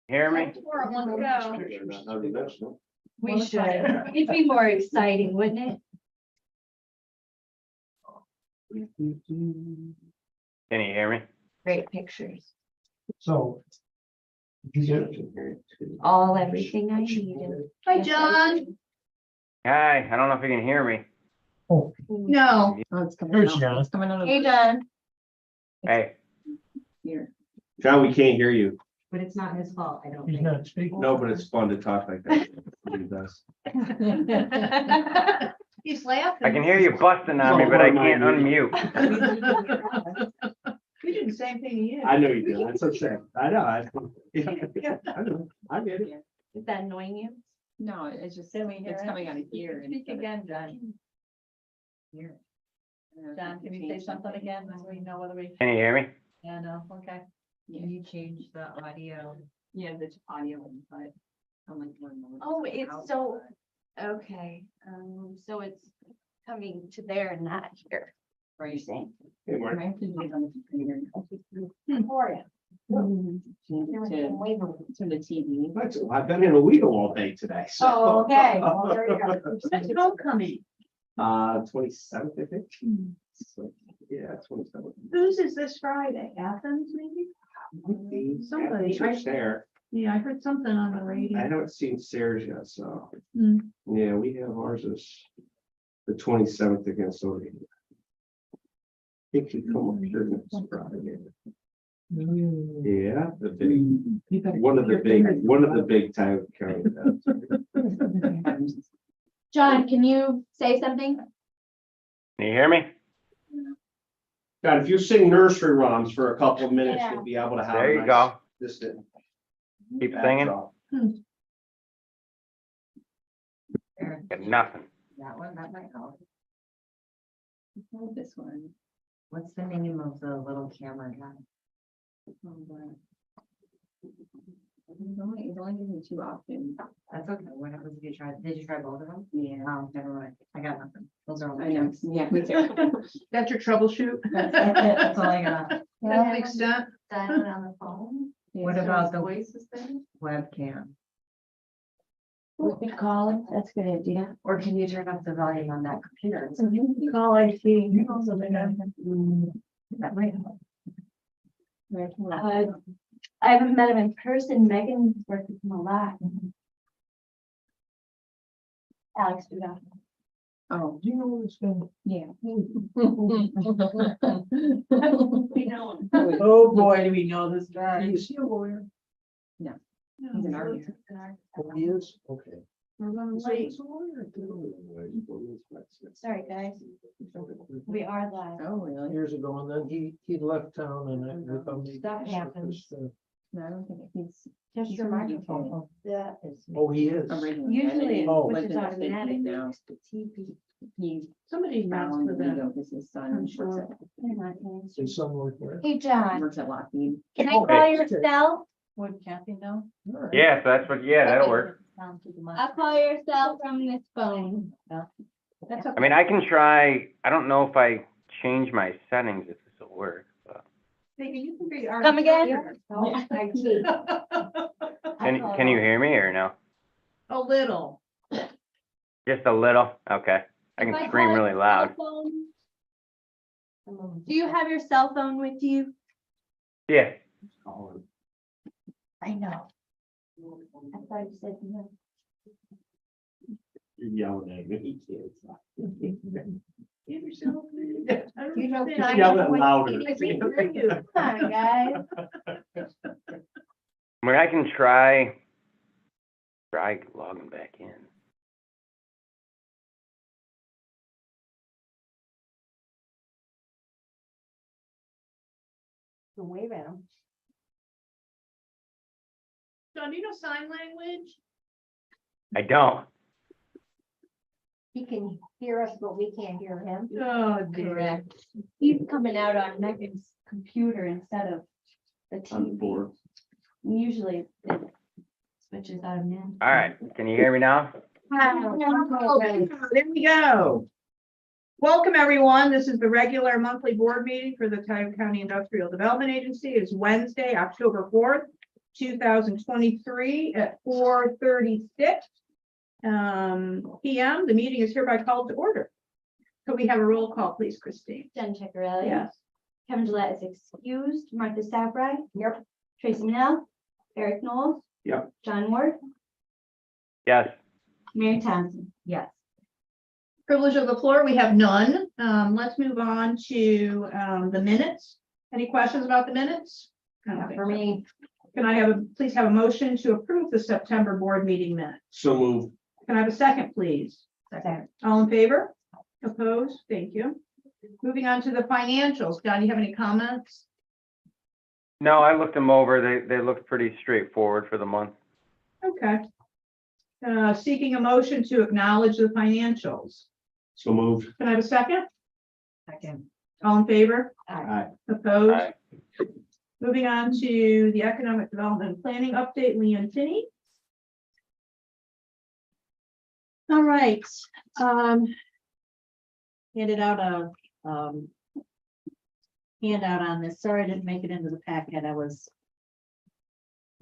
Hear me? We should. It'd be more exciting, wouldn't it? Can you hear me? Great pictures. So. Everything I needed. Hi, John. Hi, I don't know if you can hear me. Oh, No. Oh, it's coming There's out. John. It's coming out of Hey, John. Hey, here. John, we can't hear you. But it's not his fault, I don't he's think. not speaking. No, but it's fun to talk like that. He does. He's laughing. I can hear you busting on me, but I can't unmute. We did the same thing to you. I know you do. That's okay. I know. I know. I get it. Is that annoying you? No, it's just, Can we hear it's it? coming out of here. Speak instead of again, John. Here. John, can you say something again, so we know whether we? Can you hear me? Yeah, no, okay. Yeah. You change the audio. Yeah, the audio inside. I'm like, Oh, it's so, okay, so it's coming to there and not here. What are you saying? Hey, I Mark. have to do it on the computer. How are you? Change it to the TV. I've been in a wheel all day today, so. Oh, okay. Well, there you go. When's homecoming? 27th, I think. So, yeah, 27th. Whose is this Friday? Athens, maybe? Somebody, It's there. Yeah, I heard something on the radio. I haven't seen Sarah's yet, so. Hmm. Yeah, we have ours is the 27th against Oregon. If you come up here next Friday. Yeah, the big, one of the big time county events. John, can you say something? Can you hear me? God, if you sing nursery rhymes for a couple of minutes, Yeah. you'll be able to have. There a you nice go. distant Keep singing. backdrop. Got nothing. That one, that might help. This one. What's the name of the little camera guy? It's only giving me 2 options. That's okay. What happens if you try? Did you try both of them? Yeah. Oh, never mind. I got nothing. Those are all. I know. Yeah, me too. That's your troubleshoot? That's all I got. That's the extent. Dial it on the phone. What about the voices thing? webcam? We could call it, that's a good idea. Or can you turn up the volume on that computer? Call IT. That might help. I haven't met him in person. Megan's worked with him a lot. Alex, do that. Oh, Do you know what it's been? yeah. We know. Oh, boy, do we know this guy. Is he a lawyer? He's an artist. Oh, he is? Okay. We're running So late. he's a lawyer. Sorry, guys. We are live. Oh, really? Years ago, and then he left town and Stuff happens. No, I don't think he's. Just He's your a microphone. That is. Oh, he is. originally Usually it Oh. pushes automatic. Now, TV. he Somebody asked found for the that. video because his son I'm works sure. at, They're not answering. His son worked there. Hey, John, works at Lockheed. can I Oh, call hey. your cell? Would Kathy know? All right. Yeah, so that's what, yeah, that'll work. I'll call your cell from this phone. That's I mean, I can try, I don't know if I change my settings if this will work, but Come again? can you hear me or no? A little. Just a little? Okay. I If can scream call really your loud. cell phone- Do you have your cell phone with you? Yeah. I know. I thought you said no. You're yelling at me. Give yourself. You know, I Yell it don't know. louder. We can hear you. Come on, guys. I mean, I can try logging back in. Wave at him. John, do you know sign language? I don't. He can hear us, but we can't hear him. Oh, Correct. He's coming out on Megan's computer instead of the On the TV. board. Usually it switches out and in. All right. Can you hear me now? There we go. Welcome, everyone. This is the regular monthly board meeting for the Tioga County Industrial Development Agency. It's Wednesday, October 4th. 2023 at 4:36 PM. The meeting is hereby called to order. Could we have a roll call, please, Christine? Jen Chickarelli. Yes. Kevin Gillette is excused. Martha Savry. Yep. Tracy Manell. Eric Knowles. Yep. John Ward. Yes, Mary Thompson. Yes. Privilege of the floor, we have none. Let's move on to the minutes. Any questions about the minutes? I don't think For so. me, Can I have please have a motion to approve the September board meeting minutes? So moved. Can I have a second, please? Second. All in favor? Opposed? Thank you. Moving on to the financials. Don, you have any comments? no, I looked them over. They looked pretty straightforward for the month. Okay. Seeking a motion to acknowledge the financials. So moved. Can I have a second? Second. All in favor? Aye. Opposed? Aye. Moving on to the economic development and planning update, Leon Finney. All right, handed out a, handout on this. Sorry, I didn't make it into the packet. I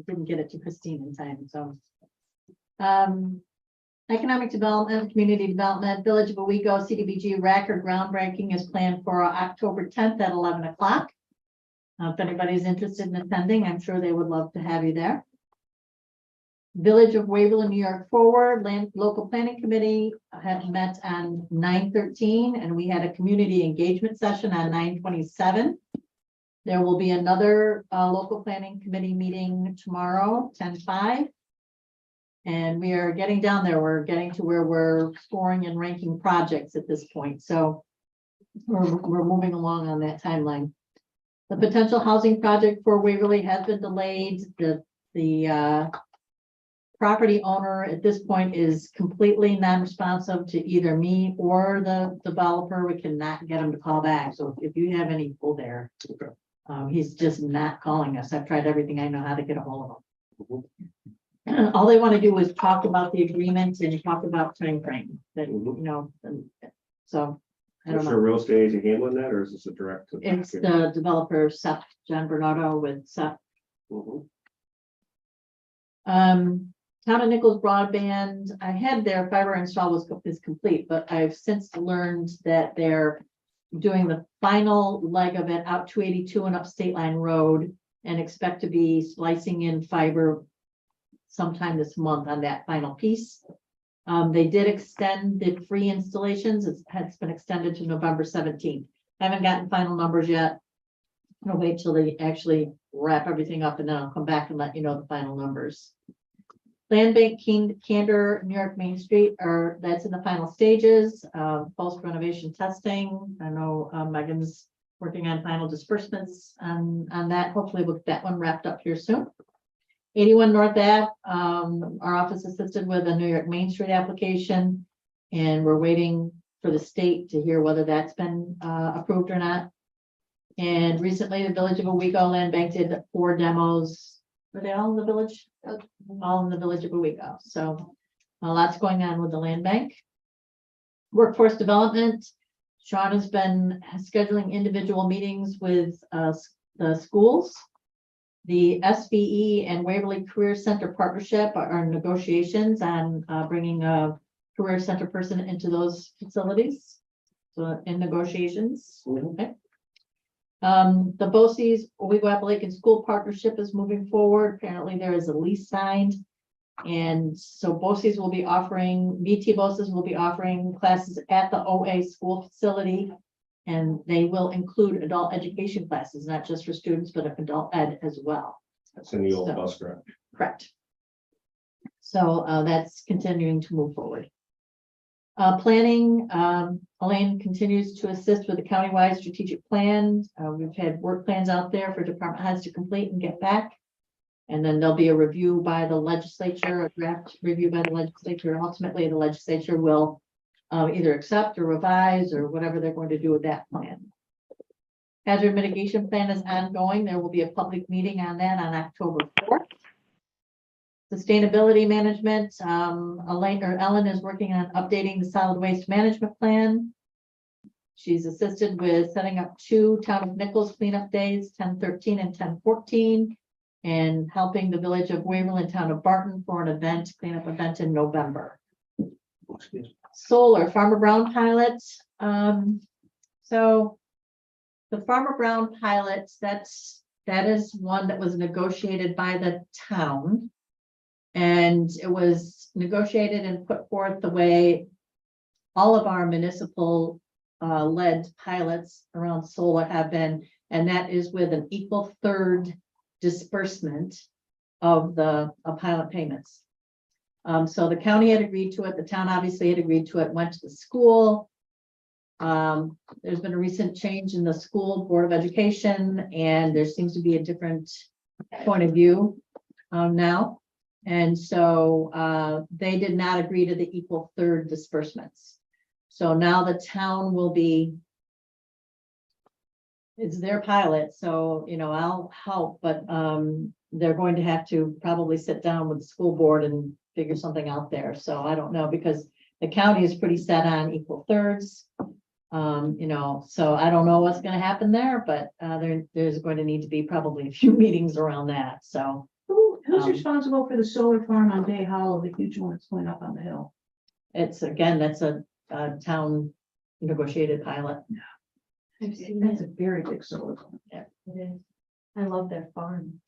didn't get it to Christine in time, so. Economic development, community development, Village of Owego, CDBG record groundbreaking is planned for October 10th at 11 o'clock. If anybody's interested in attending, I'm sure they would love to have you there. Village of Waverly, New York Forward, Local Planning Committee had met on 9/13, and we had a community engagement session on 9/27. There will be another local planning committee meeting tomorrow, 10/5. And we are getting down there. We're getting to where we're scoring and ranking projects at this point. So we're moving along on that timeline. The potential housing project for Waverly has been delayed. The property owner at this point is completely non-responsive to either me or the developer. We cannot get him to call back. So if you have any pull there, he's just not calling us. I've tried everything I know how to get a hold of him. All they want to do is talk about the agreement and talk about timeframe that, you know, so I don't Is know. there a real estate agent handling that, or is this a direct? to- It's the developer, Seth, John Bernardo with Seth. Mhm. Town of Nichols broadband, I had their fiber install is complete, but I've since learned that they're doing the final leg of it out 282 and up State Line Road and expect to be slicing in fiber sometime this month on that final piece. They did extend the free installations. It's been extended to November 17th. I haven't gotten final numbers yet. I'll wait till they actually wrap everything up and then I'll come back and let you know the final numbers. Land Bank, Candor, New York Main Street that's in the final stages, post renovation testing. I know Megan's working on final disbursements on that. Hopefully we'll get that one wrapped up here soon. 81 North Ave, our office assisted with a New York Main Street application, and we're waiting for the state to hear whether that's been approved or not. And recently, the Village of Owego Land Bank did 4 demos. Were they all in the village? All in the Village of Owego. So lots going on with the land bank. Workforce development. Sean has been scheduling individual meetings with the schools. The SVE and Waverly Career Center partnership are in negotiations on bringing a career center person into those facilities. So in negotiations. Okay. The BOCES, Owego Appalachian School Partnership is moving forward. Apparently there is a lease signed. And so BOCES will be offering, VT BOCES will be offering classes at the OA school facility. And they will include adult education classes, not just for students, but adult ed as well. That's in the old So- bus garage. Correct. So that's continuing to move forward. Planning, Elaine continues to assist with the countywide strategic plan. We've had work plans out there for department heads to complete and get back. And then there'll be a review by the legislature, a draft review by the legislature. Ultimately, the legislature will either accept or revise or whatever they're going to do with that plan. Hazard mitigation plan is ongoing. There will be a public meeting on that on October 4th. Sustainability management, Ellen is working on updating the solid waste management plan. She's assisted with setting up 2 Town of Nichols cleanup days, 10/13 and 10/14. and helping the village of Waverly and town of Barton for an event, cleanup event in November. Excuse me. Solar, Farmer Brown pilot. So the Farmer Brown pilot, that is one that was negotiated by the town. And it was negotiated and put forth the way all of our municipal led pilots around solar have been, and that is with an equal third disbursement of the pilot payments. So the county had agreed to it, the town obviously had agreed to it, went to the school. There's been a recent change in the school board of education, and there seems to be a different point of view now. And so they did not agree to the equal third disbursements. So now the town will be, it's their pilot, so, you know, I'll help, but they're going to have to probably sit down with the school board and figure something out there. So I don't know, because the county is pretty set on equal thirds. You know, so I don't know what's gonna happen there, but there's going to need to be probably a few meetings around that, so. Who's Um, responsible for the solar farm on Bay Hollow, the huge one that's going up on the hill? It's, again, that's a town negotiated pilot. That's a very big solar farm. It is. I love their farm.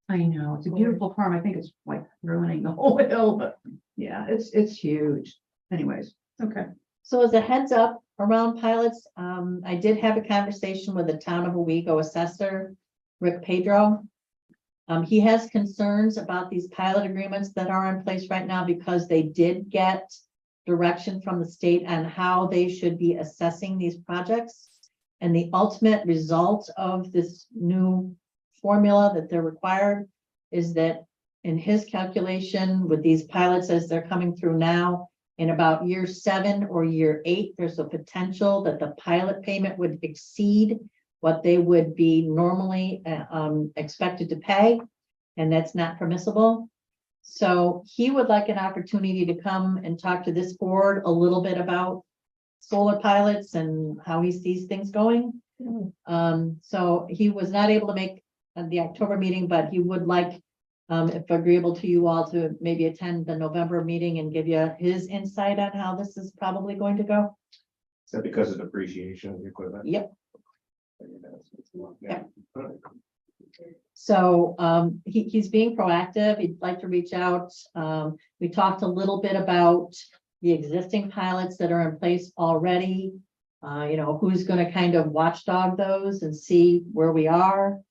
I know, it's a beautiful farm. I think it's like ruining the whole hill, but yeah, it's huge. Anyways, okay. So as a heads up around pilots, I did have a conversation with the town of Owego assessor, Rick Pedro. He has concerns about these pilot agreements that are in place right now because they did get direction from the state on how they should be assessing these projects. And the ultimate result of this new formula that they're required is that in his calculation with these pilots as they're coming through now, in about year 7 or year 8, there's a potential that the pilot payment would exceed what they would be normally expected to pay, and that's not permissible. So he would like an opportunity to come and talk to this board a little bit about solar pilots and how he sees things going. So he was not able to make the October meeting, but he would like, if agreeable to you all, to maybe attend the November meeting and give you his insight on how this is probably going to go. Is that because of depreciation of the equipment? Yep. Yeah. So he's being proactive. He'd like to reach out. We talked a little bit about the existing pilots that are in place already. You know, who's going to kind of watchdog those and see where we are.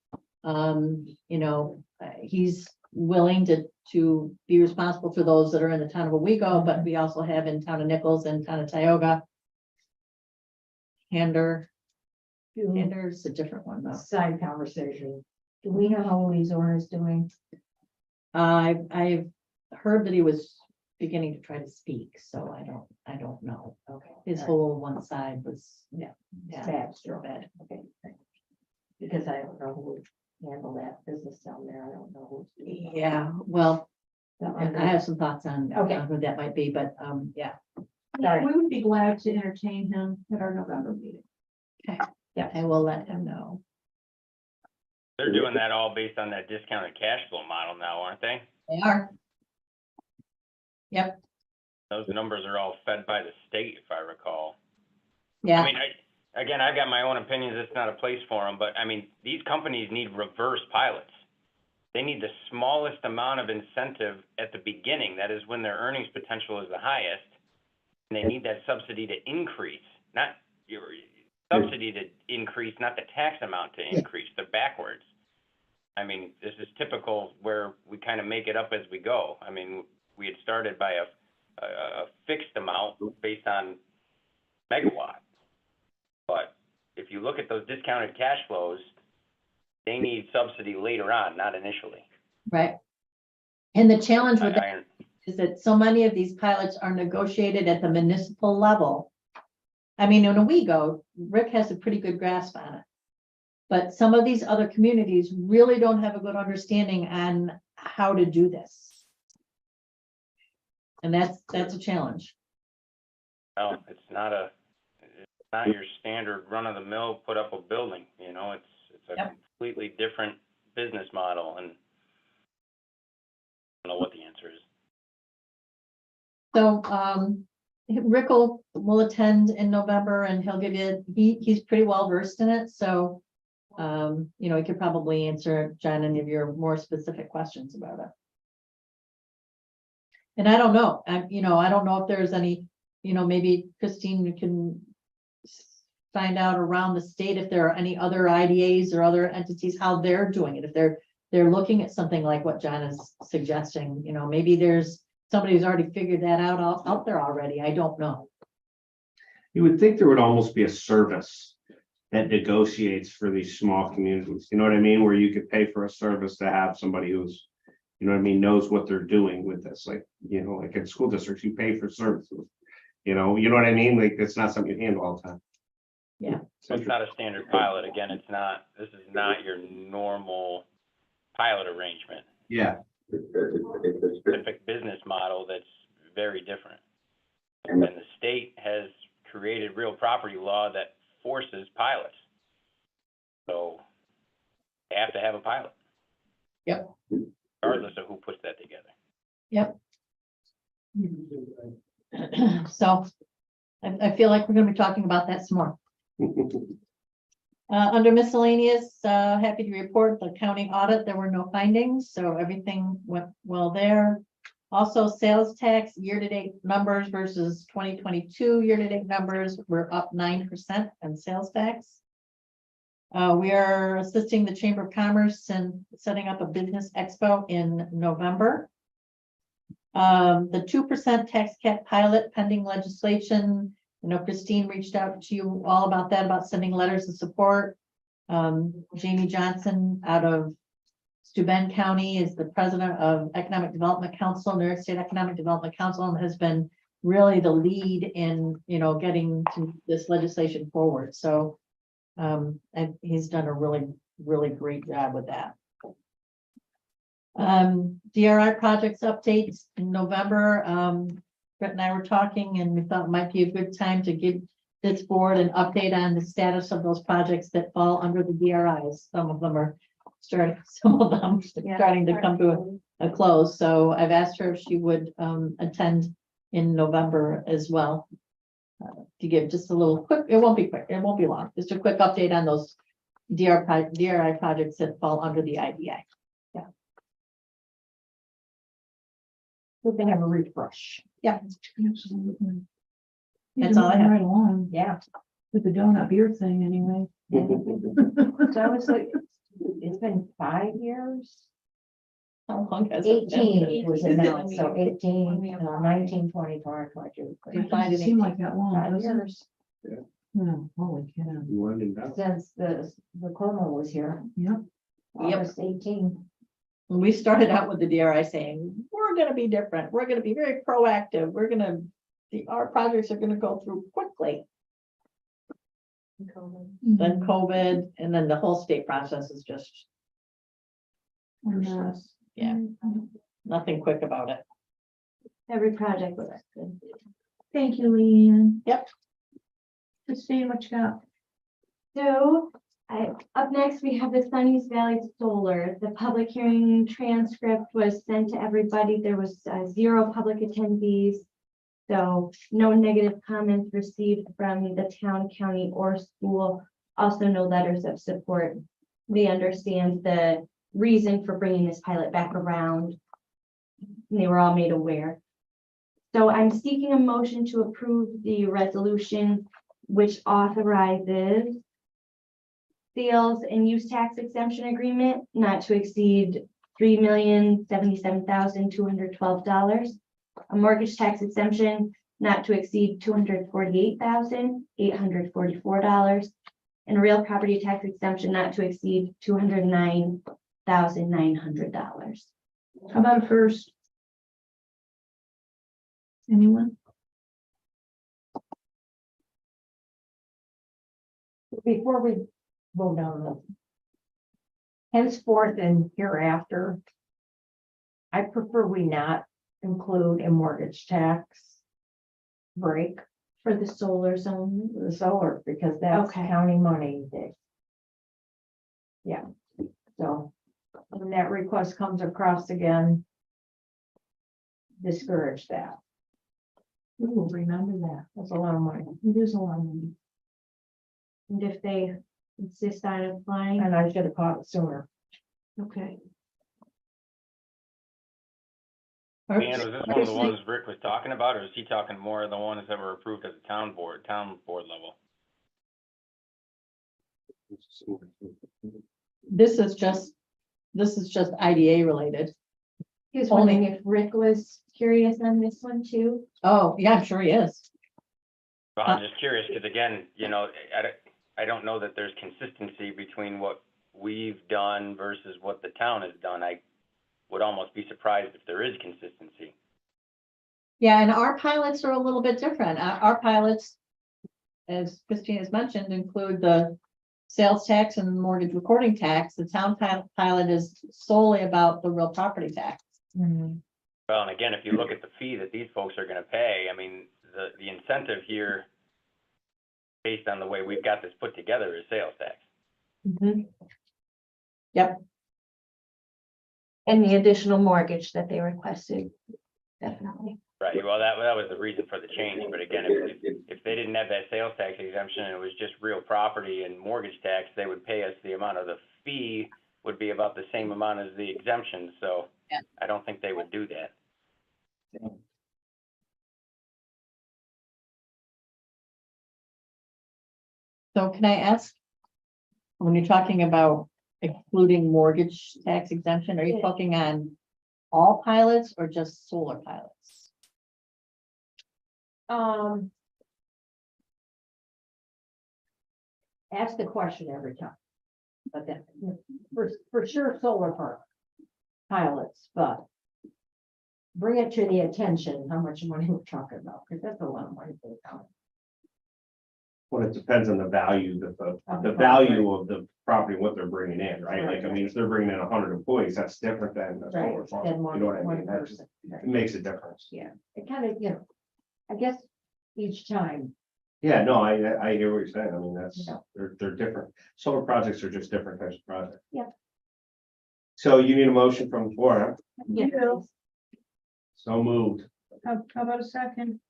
You know, he's willing to be responsible for those that are in the town of Owego, but we also have in town of Nichols and town of Tioga. Hander's a different one though. Side conversation. Do we know how Louise is doing? I've heard that he was beginning to try to speak, so I don't know. Okay. His whole one side was, Yeah. yeah, Bad. still bad. Okay. Because I don't know who would handle that business down there. I don't know who. Yeah, well, and I have some thoughts on Okay. who that might be, but yeah, Sorry. We would be glad to entertain him at our November meeting. I will let him know. They're doing that all based on that discounted cash flow model now, aren't they? They are. Yep, Those numbers are all fed by the state, if I recall. I yeah, mean, again, I've got my own opinions. It's not a place for them, but I mean, these companies need reverse pilots. They need the smallest amount of incentive at the beginning. That is when their earnings potential is the highest. And they need that subsidy to increase, not your subsidy to increase, not the tax amount to increase. They're backwards. I mean, this is typical where we kind of make it up as we go. I mean, we had started by a fixed amount based on megawatt. But if you look at those discounted cash flows, they need subsidy later on, not initially. right. And the challenge with that I- is that so many of these pilots are negotiated at the municipal level. I mean, in Owego, Rick has a pretty good grasp on it. But some of these other communities really don't have a good understanding on how to do this. And that's a challenge. No, it's not your standard run-of-the-mill, put up a building, you know, it's a Yep. completely different business model. And I don't know what the answer is. So, Rick will attend in November and he'll give you, he's pretty well versed in it, so. You know, he could probably answer, John, any of your more specific questions about it. And I don't know, I don't know if there's any, maybe Christine, you can find out around the state if there are any other IDAs or other entities, how they're doing it. If they're looking at something like what John is suggesting, maybe there's somebody who's already figured that out there already. I don't know. You would think there would almost be a service that negotiates for these small communities, you know what I mean? Where you could pay for a service to have somebody who's, you know what I mean, knows what they're doing with this, like, like in school districts, you pay for services. You know what I mean? Like, it's not something you handle all the time. Yeah. So it's not a standard pilot. Again, this is not your normal pilot arrangement. Yeah. Specific business model that's very different. And the state has created real property law that forces pilots. So they have to have a pilot. Yep. Regardless of who puts that together. Yep. So I feel like we're gonna be talking about that some more. Under miscellaneous, happy to report the county audit, there were no findings, so everything went well there. Also, sales tax year-to-date numbers versus 2022 year-to-date numbers were up 9% in sales tax. We are assisting the Chamber of Commerce in setting up a business expo in November. The 2% tax cap pilot pending legislation. Christine reached out to you all about that, about sending letters of support. Jamie Johnson out of Steuben County is the president of Economic Development Council, New York State Economic Development Council, and has been really the lead in, getting to this legislation forward. So and he's done a really, really great job with that. DRI projects updates in November. Brett and I were talking and we thought it might be a good time to give this board an update on the status of those projects that fall under the DRIs. Some of them are starting to come to a close. So I've asked her if she would attend in November as well. To give just a little quick, it won't be quick, it won't be long, just a quick update on those DRI projects that fall under the IDA. Yeah. We're gonna have a refresh. Yeah. Absolutely. That's all I have. Right along Yeah. with the donut beer thing anyway. So I was like, it's been 5 years. How long has it been? 18 was announced, so 18, 19, 20, 21, 22. You find Doesn't it seem like that long, 5 does it? years No, holy cow. Winding down. since the coma was here. Yep. Yep. August 18. When we started out with the DRI saying, we're gonna be different, we're gonna be very proactive, our projects are gonna go through quickly. Then COVID, and then the whole state process is just, yeah, nothing quick about it. Every project was good. Thank you, Leanne. Yep. Christine, what you got? So, up next, we have the Sunny's Valley Solar. The public hearing transcript was sent to everybody. There was 0 public attendees. So no negative comments received from the town, county, or school. Also no letters of support. They understand the reason for bringing this pilot back around. And they were all made aware. So I'm seeking a motion to approve the resolution which authorizes sales and use tax exemption agreement not to exceed $3,077,212. A mortgage tax exemption not to exceed $248,844. And a real property tax exemption not to exceed $209,900. How about a first? Anyone? Before we vote on the henceforth and hereafter, I prefer we not include a mortgage tax break For the solar zone. for the solar, because that's Okay. county money. Yeah, so when that request comes across again, discourage that. Ooh, remember that. That's a lot of money. It is a lot of money. And if they insist on applying, And I should have caught it sooner. okay. Dan, was this one of the ones Rick was talking about, or is he talking more of the ones that were approved at the town board level? This is just IDA related. He was wondering if Rick was curious on this one too. Oh, yeah, I'm sure he is. Well, I'm just curious, because again, I don't know that there's consistency between what we've done versus what the town has done. I would almost be surprised if there is consistency. Yeah, and our pilots are a little bit different. Our pilots, as Christine has mentioned, include the sales tax and mortgage recording tax. The town pilot is solely about the real property tax. Mhm. Well, and again, if you look at the fee that these folks are gonna pay, I mean, the incentive here, based on the way we've got this put together, is sales tax. Yep. And the additional mortgage that they requested, definitely. Right, well, that was the reason for the change, but again, if they didn't have that sales tax exemption and it was just real property and mortgage tax, they would pay us the amount of the fee would be about the same amount as the exemption, so Yeah. I don't think they would do that. So can I ask, when you're talking about excluding mortgage tax exemption, are you talking on all pilots or just solar pilots? Ask the question every time. But then, for sure, solar park pilots, but bring it to the attention, how much money we're talking about, because that's a lot of money for the town. Well, it depends on the value, the value of the property, what they're bringing in, right? Like, I mean, if they're bringing in 100 employees, that's different than a solar Right, farm. then You one, know what I one mean? That person. it makes a difference. Yeah, it kind of, I guess each time. Yeah, no, I hear what you're saying. I mean, that's, Yeah. they're different. Solar projects are just different types of projects. Yeah. So you need a motion from the floor, huh? Yeah. So moved. How about a second?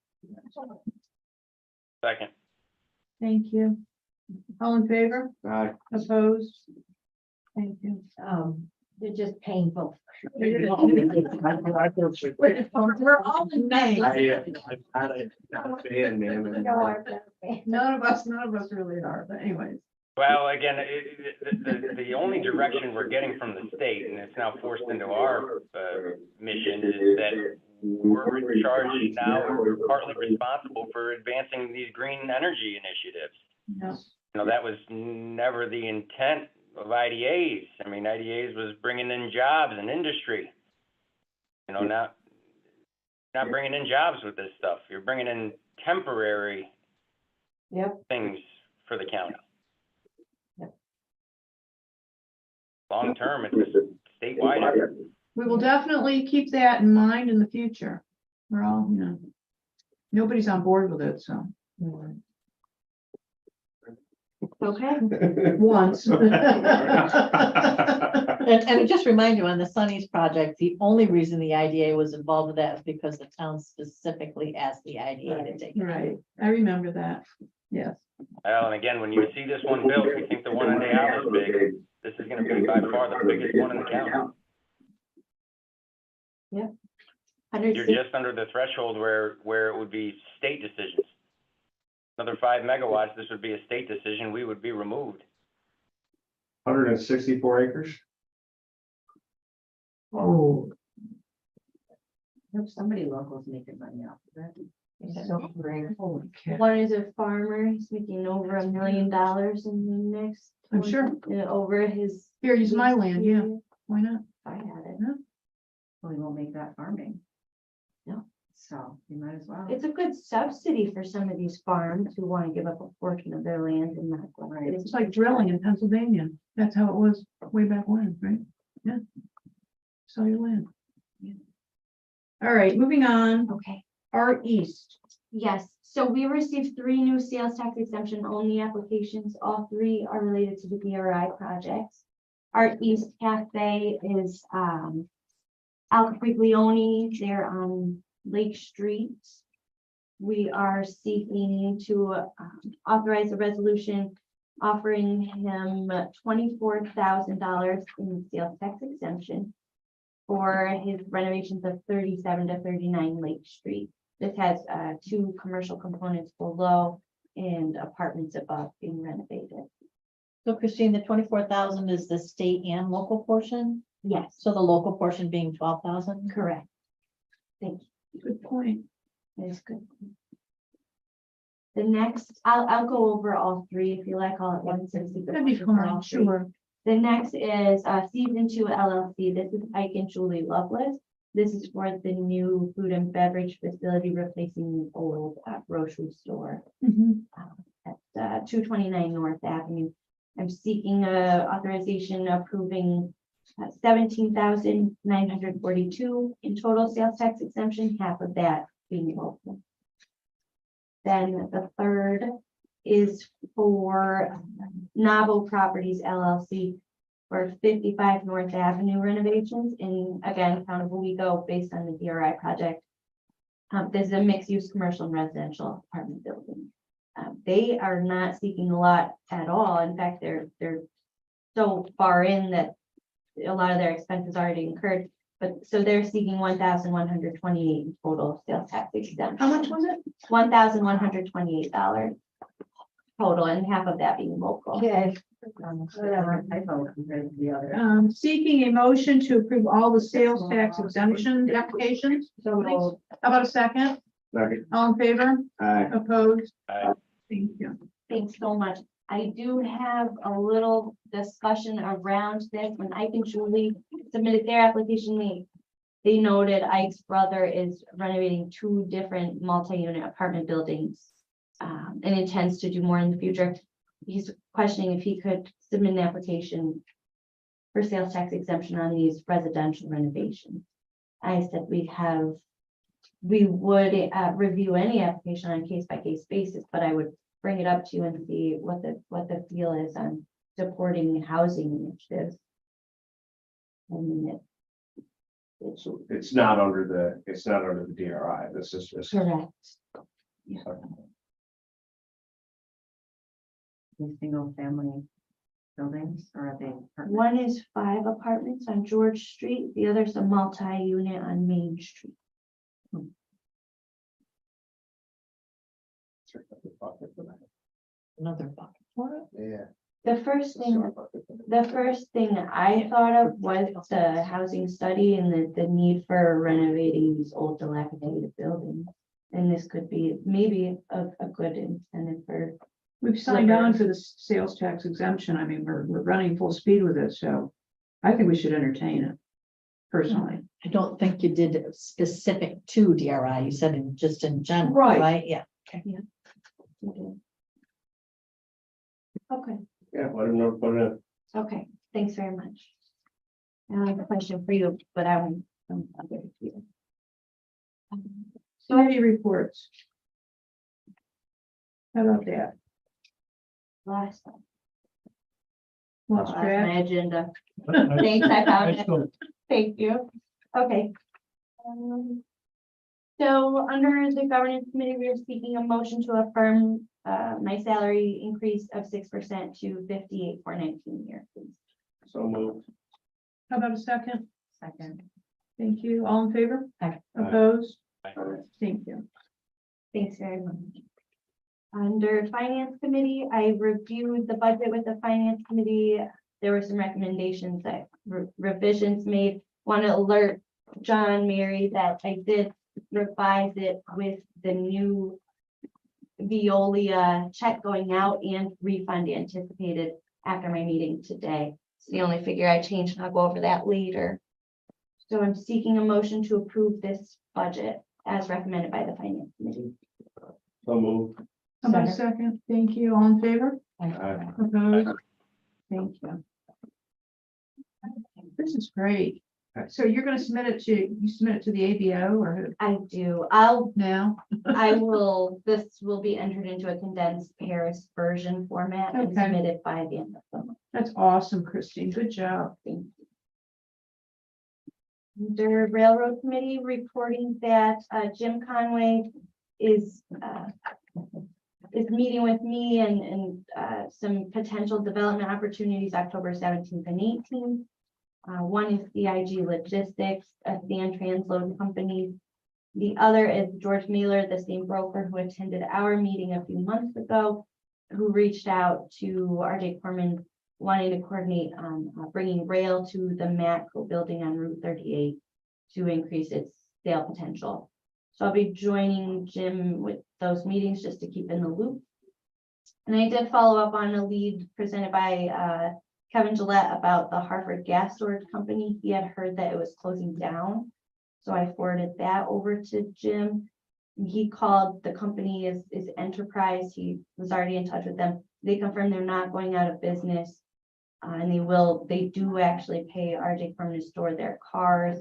Second, Thank you. All in favor? Aye. Opposed? Thank you. They're just painful. We're We're all in May. I've had a fan, man. None of us really are, but anyways. well, again, the only direction we're getting from the state, and it's now forced into our mission, is that we're in charge now, or we're partly responsible for advancing these green energy initiatives. No. That was never the intent of IDAs. I mean, IDAs was bringing in jobs and industry. Not bringing in jobs with this stuff. You're bringing in temporary Yep. things for the county. Yep. Long term, it's a statewide effort. We will definitely keep that in mind in the future. We're all, nobody's on board with it, so. Okay. Once. And just remind you, on the Sunny's project, the only reason the IDA was involved with that is because the town specifically asked the IDA to take it. Right, I remember that, yes. Well, and again, when you see this one built, you think the one in Tioga is big. This is gonna be by far the biggest one in the county. You're just under the threshold where it would be state decisions. Another 5 megawatts, this would be a state decision, we would be removed. 164 acres. Oh. Hope somebody local's making money off of it. So great. Holy cow. One is a farmer, he's making over $1 million in the next. I'm sure. Over his. Here, use my land, yeah, why not? I had it. Well, we won't make that farming. No. So you might as well. It's a good subsidy for some of these farms who want to give up a portion of their land and not go. Right. It's like drilling in Pennsylvania. That's how it was way back when, right? Yeah. Sell your land. All right, moving on. Okay. R East. Yes, so we received 3 new sales tax exemption only applications. All 3 are related to the BRI projects. Our East Cafe is Al Capriglione, they're on Lake Street. We are seeking to authorize a resolution offering him $24,000 in sales tax exemption for his renovations of 37 to 39 Lake Street. This has two commercial components below and apartments above being renovated. So Christine, the 24,000 is the state and local portion, Yes, so the local portion being 12,000? correct. Thank you. Good point. That is good. The next, I'll go over all three if you like all at once. so see the That'd be questions for all fine, three. sure. The next is Season 2 LLC. This is Ike and Julie Lovelace. This is for the new food and beverage facility replacing the old grocery store at 229 North Avenue. I'm seeking authorization approving 17,942 in total sales tax exemption, half of that being local. Then the third is for Novel Properties LLC for 55 North Avenue renovations. And again, Town of Owego based on the DRI project. This is a mixed-use commercial and residential apartment building. They are not seeking a lot at all. In fact, they're so far in that a lot of their expenses already incurred. But so they're seeking 1,128 in total sales tax exemption. How much was it? $1,128 total, and half of that being local. Okay. Whatever, typo compared to the other. Seeking a motion to approve all the sales tax exemption applications. So moved. How about a second? Second. All in favor? Aye. Opposed? Aye. Thank you. Thanks so much. I do have a little discussion around this. When Ike and Julie submitted their application, they noted Ike's brother is renovating two different multi-unit apartment buildings and intends to do more in the future. He's questioning if he could submit an application for sales tax exemption on these residential renovations. I said we would review any application on a case-by-case basis, but I would bring it up to you and see what the feel is on supporting housing initiatives. I mean, It's not under the DRI. This is just. correct. These single family buildings, or are they? apartments? One is 5 apartments on George Street, the other's a multi-unit on Main Street. Another bucket for it? Yeah. The first thing I thought of was the housing study and the need for renovating these old dilapidated buildings. And this could be maybe a good incentive for, We've signed on for the sales tax exemption. I mean, we're running full speed with it, so I think we should entertain it personally. I don't think you did it specific to DRI. You said just in general, Right. right? Yeah. okay, Yeah, let them know, put it in. okay, thanks very much. I have a question for you, but I won't. I'll give it to you. Committee reports. How about that? Last Lost track. my agenda. Thanks, I found it. Thank you. Okay. So under the governance committee, we are seeking a motion to affirm my salary increase of 6% to 58,419 a year, please. So moved. How about a second? Second. Thank you. All in favor? Aye. Opposed? Aye. Thank you. Thanks very much. Under finance committee, I reviewed the budget with the finance committee. There were some recommendations that revisions made. Want to alert John, Mary, that I did revise it with the new Veolia check going out and refund anticipated after my meeting today. It's the only figure I changed, and I'll go over that later. So I'm seeking a motion to approve this budget as recommended by the finance committee. So moved. How about a second? Thank you. All in favor? Aye. Opposed? Thank you. This is great. So you're gonna submit it to the ABO or who I do. now? I will, this will be entered into a condensed Paris version format and Okay. submitted by the end of the month. That's awesome, Christine. Good job. Thank Under Railroad Committee reporting that Jim Conway is meeting with me and some potential development opportunities October 17th and 18th. One is CIG Logistics, a sand transload company. The other is George Mailer, the same broker who attended our meeting a few months ago, who reached out to RJ Corman wanting to coordinate on bringing rail to the Matco building on Route 38 to increase its sale potential. So I'll be joining Jim with those meetings just to keep in the loop. And I did follow up on a lead presented by Kevin Gillette about the Hartford Gas Storage Company. He had heard that it was closing down. So I forwarded that over to Jim. He called, the company is Enterprise. He was already in touch with them. They confirmed they're not going out of business. And they do actually pay RJ Corman to store their cars,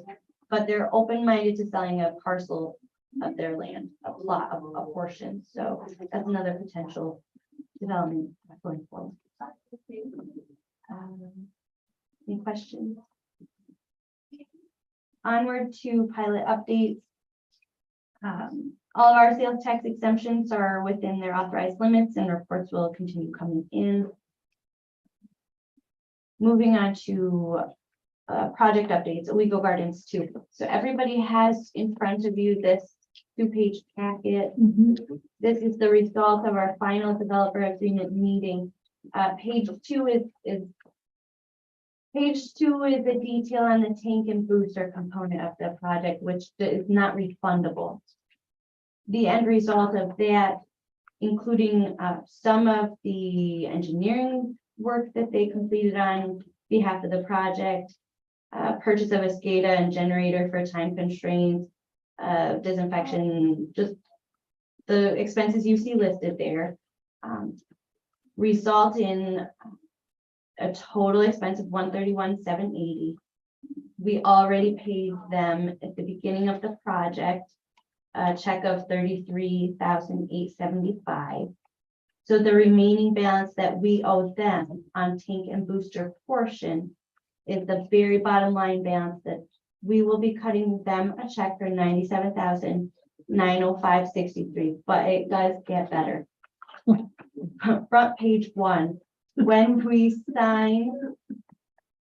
but they're open-minded to selling a parcel of their land, a plot of a portion. So that's another potential development going forward. Any questions? Onward to pilot updates. All of our sales tax exemptions are within their authorized limits and reports will continue coming in. Moving on to project updates, Illegal Gardens 2. So everybody has in front of you this 2-page packet. This is the result of our final developer agreement meeting. Page 2 is a detail on the tank and booster component of the project, which is not refundable. The end result of that, including some of the engineering work that they completed on behalf of the project, purchase of a SCADA and generator for time constraints, disinfection, just the expenses you see listed there, result in a total expense of $131,780. We already paid them at the beginning of the project a check of $33,875. So the remaining balance that we owe them on tank and booster portion is the very bottom line balance that we will be cutting them a check for $97,905.63. But it does get better. Front page 1. When we sign,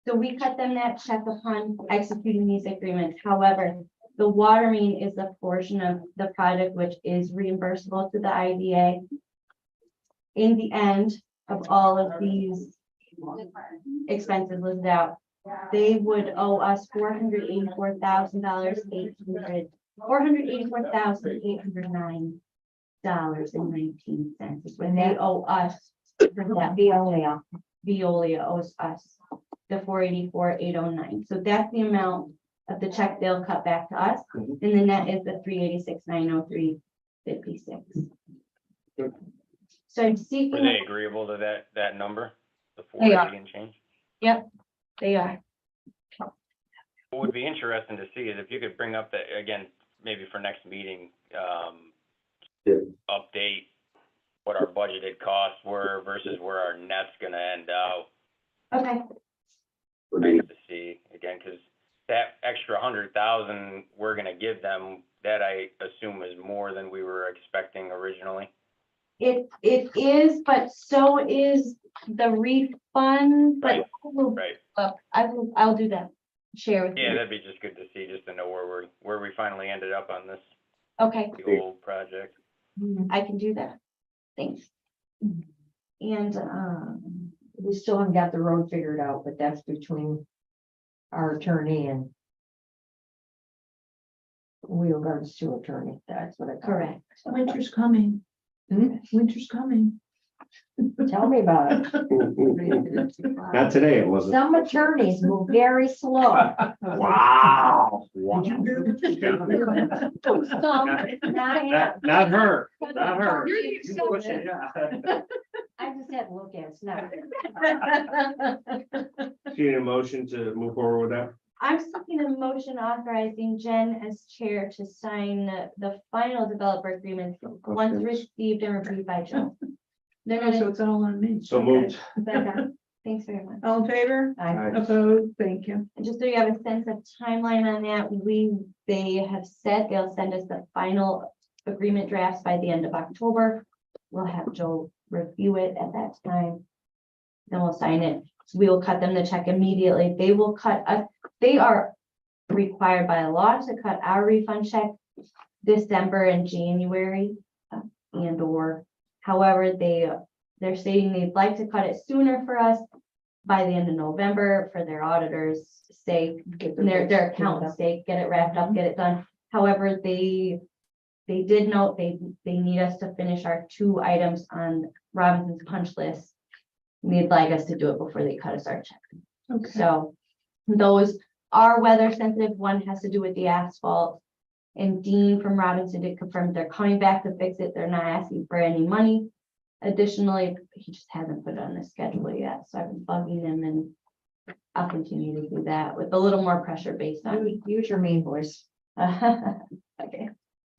so we cut them that check upon executing these agreements. However, the water main is the portion of the project which is reimbursable to the IDA. In the end of all of these expenses listed out, they would owe us $484,809.19 is what they owe us. Veolia. Veolia owes us the $484,809. So that's the amount of the check they'll cut back to us, and the net is the $386,903.56. So I'm Were seeking. they agreeable to that number? The They are. 480 and change? Yep, they are. What would be interesting to see is if you could bring up that, again, maybe for next meeting, update what our budgeted costs were versus where our net's gonna end out. Okay. Nice to see, again, because that extra 100,000 we're gonna give them, that I assume is more than we were expecting originally. It is, but so is the refund, but Right. I'll do that. Share with Yeah, you. that'd be just good to see, just to know where we finally ended up on this, Okay, the whole project. I can do that. Thanks. And We still haven't got the road figured out, but that's between our attorney and Wheel Gardens 2 attorney. That's what I call it. correct. Winter's coming. Hmm? Winter's coming. Tell me about it. Not today, it wasn't. Some attorneys move very slow. Wow. Some, not half. Not her, not her. You're the You push it, yeah. I just had to look at it. It's not. Do you need a motion to move forward with that? I'm seeking a motion authorizing Jen as chair to sign the final developer agreement once received and reviewed by Joe. No, so it's all on me. So moved. Becca. Thanks very much. All in favor? I, Opposed? Thank you. And just so you have a sense of timeline on that, they have said they'll send us the final agreement drafts by the end of October. We'll have Joe review it at that time. Then we'll sign it. We will cut them the check immediately. They will cut us, they are required by law to cut our refund check December and January, and or however they're stating they'd like to cut it sooner for us by the end of November for their auditors' sake, and their accountant's sake, get it wrapped up, get it done. However, they did note they need us to finish our 2 items on Robinson's punch list. They'd like us to do it before they cut us our check. Okay. So those are weather sensitive. One has to do with the asphalt. And Dean from Robinson did confirm they're coming back to fix it. They're not asking for any money. Additionally, he just hasn't put it on the schedule yet. So I've been bugging him, and I'll continue to do that with a little more pressure based on. use your mean voice, Okay.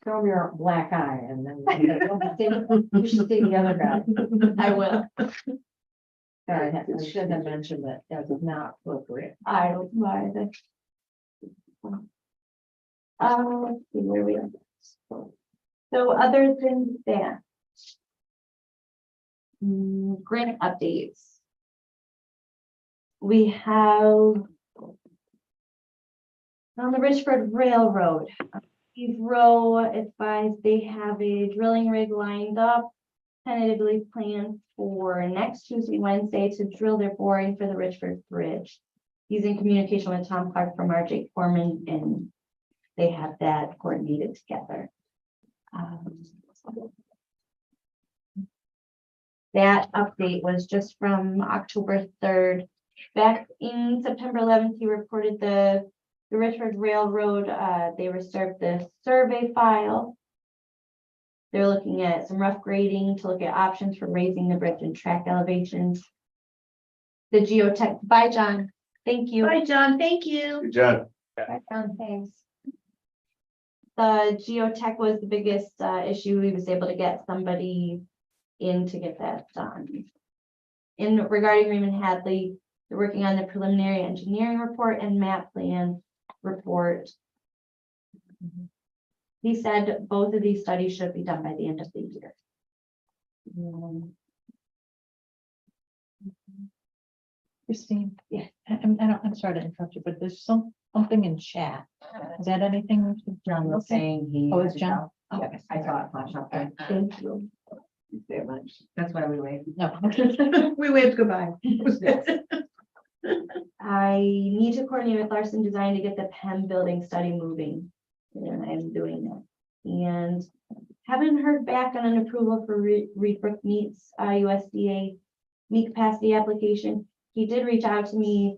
throw your black eye and then you should see the other guy. I will. Sorry, I should have mentioned that. That was not appropriate. I don't mind it. Let's see where we are. So other than that. Grant updates. We have. On the Richford Railroad, Steve Rowe advised they have a drilling rig lined up. Tentatively planned for next Tuesday, Wednesday to drill their boring for the Richford Bridge. He's in communication with Tom Clark from RJ Foreman, and they have that coordinated together. That update was just from October 3rd. Back in September 11th, he reported the Richford Railroad, they reserved the survey file. They're looking at some rough grading to look at options for raising the bridge and track elevations. The geotech, bye, John. Thank you. Bye, John. Thank you. Good job. Bye, John. Thanks. The geotech was the biggest issue. He was able to get somebody in to get that done. In regarding Raymond Hadley, they're working on the preliminary engineering report and map plan report. He said both of these studies should be done by the end of the year. Christine. Yeah. I'm sorry to interrupt you, but there's something in chat. Is that anything? John was saying he. Oh, it's John? Oh, Yeah, I saw it flash up there. Thank you. Very much. That's why we wait. No. We waved goodbye. I need to coordinate with Larson Design to get the PEM building study moving. And I'm doing that. And haven't heard back on an approval for Reed Brook Meats USDA meat capacity application. He did reach out to me.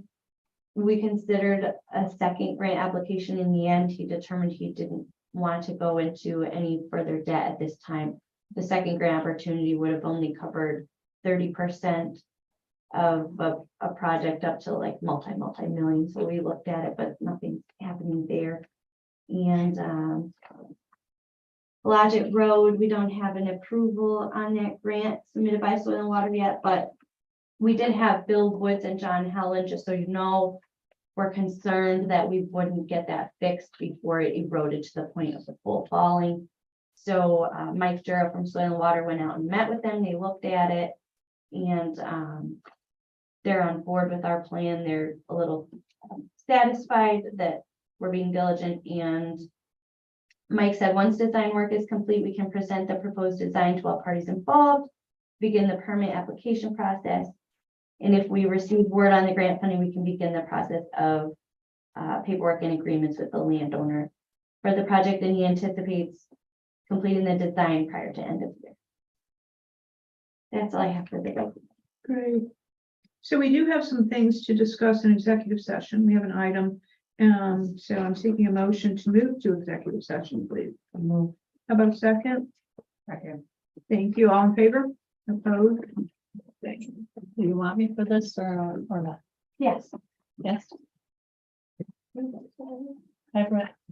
We considered a second grant application. In the end, he determined he didn't want to go into any further debt at this time. The second grant opportunity would have only covered 30% of a project up to like multi-million. So we looked at it, but nothing's happening there. And Logic Road, we don't have an approval on that grant submitted by Soil and Water yet, but we did have Bill Woods and John Helen, just so you know, we're concerned that we wouldn't get that fixed before it eroded to the point of the full falling. So Mike Jarrett from Soil and Water went out and met with them. They looked at it, and they're on board with our plan. They're a little satisfied that we're being diligent, and Mike said once design work is complete, we can present the proposed design to all parties involved, begin the permit application process. And if we receive word on the grant funding, we can begin the process of paperwork and agreements with the landowner for the project. And he anticipates completing the design prior to end of year. That's all I have for the day. Great. So we do have some things to discuss in executive session. We have an item. So I'm seeking a motion to move to executive session, please. How about a second? Second. Thank you. All in favor? Opposed? Thank you. Do you want me for this or not? Yes. Yes. Hi, Brett.